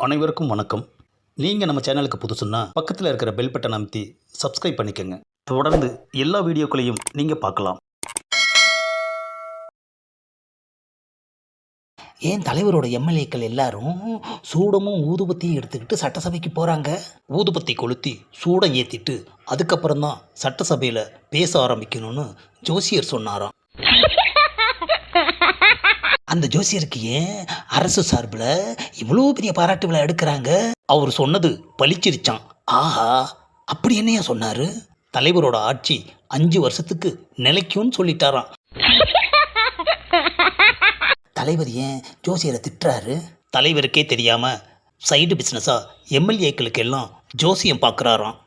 அனைவருக்கும் வணக்கம். நீங்கள் நம்ம சேனலுக்கு புதுசுன்னா பக்கத்தில் இருக்கிற பெல் பட்டனை அமைத்தி சப்ஸ்கிரைப் பண்ணிக்கோங்க. தொடர்ந்து எல்லா வீடியோக்களையும் நீங்கள் பார்க்கலாம். ஏன் தலைவரோட எம்எல்ஏக்கள் எல்லாரும் சூடமும் ஊதுபத்தியும் எடுத்துக்கிட்டு சட்டசபைக்கு போகிறாங்க. ஊதுபத்தி கொளுத்தி சூடம் ஏற்றிட்டு அதுக்கப்புறம் தான் சட்டசபையில் பேச ஆரம்பிக்கணும்னு ஜோசியர் சொன்னாராம். அந்த ஜோசியருக்கு ஏன் அரசு சார்பில் இவ்வளோ பெரிய பாராட்டு விழா எடுக்கிறாங்க? அவர் சொன்னது பளிச்சிருச்சான். ஆஹா, அப்படி என்னையா சொன்னார்? தலைவரோட ஆட்சி 5 வருஷத்துக்கு நிலைக்கும்னு சொல்லிட்டாராம். தலைவர் ஏன் ஜோசியரை திட்டுறாரு? தலைவருக்கே தெரியாமல் சைடு பிஸ்னஸாக எம்எல்ஏக்களுக்கு எல்லாம் ஜோசியம் பார்க்குறாராம்.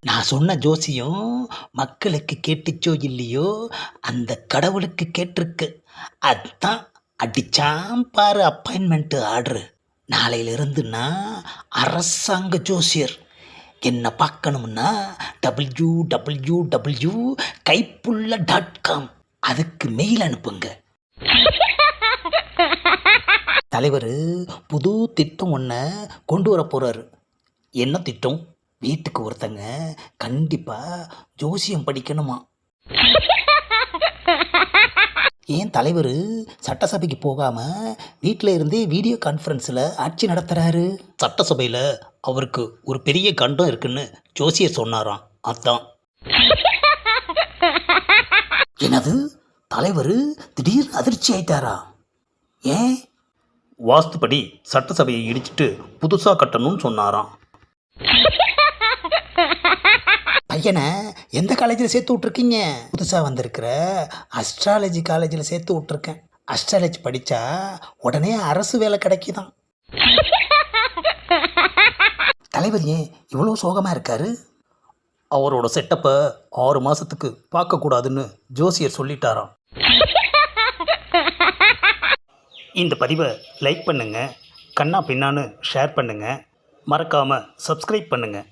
நான் சொன்ன ஜோசியம் மக்களுக்கு கேட்டுச்சோ இல்லையோ, அந்த கடவுளுக்கு கேட்டிருக்கு. அதுதான் அடிச்சாம் பாரு அப்பாயின்மெண்ட்டு ஆர்டரு. நாளையிலிருந்துன்னா அரசாங்க ஜோசியர். என்னை பார்க்கணும்னா www கைப்புள்ள.com அதுக்கு மெயில் அனுப்புங்க. தலைவர் புது திட்டம் ஒன்று கொண்டு வர போகிறாரு. என்ன திட்டம்? வீட்டுக்கு ஒருத்தங்க கண்டிப்பாக ஜோசியம் படிக்கணுமா. ஏன் தலைவர் சட்டசபைக்கு போகாமல் வீட்டில் இருந்தே வீடியோ கான்ஃபரன்ஸில் ஆட்சி நடத்துகிறாரு? சட்டசபையில் அவருக்கு ஒரு பெரிய கண்டம் இருக்குன்னு ஜோசியர் சொன்னாராம். அதான். என்னது, தலைவர் திடீர்னு அதிர்ச்சி ஆயிட்டாரா? ஏன்? வாஸ்துப்படி சட்டசபையை இடிச்சிட்டு புதுசாக கட்டணும்னு சொன்னாராம். பையனை எந்த காலேஜில் சேர்த்து விட்ருக்கீங்க? புதுசாக வந்திருக்கிற அஸ்ட்ராலஜி காலேஜில் சேர்த்து விட்ருக்கேன். அஸ்ட்ராலஜி படித்தா உடனே அரசு வேலை கிடைக்குதான். தலைவர் ஏன் இவ்வளோ சோகமாக இருக்காரு? அவரோட செட்டப்பை 6 மாதத்துக்கு பார்க்கக்கூடாதுன்னு ஜோசியர் சொல்லிட்டாராம். இந்த பதிவை லைக் பண்ணுங்கள், கண்ணா பின்னான்னு ஷேர் பண்ணுங்கள், மறக்காமல் சப்ஸ்கிரைப் பண்ணுங்கள்.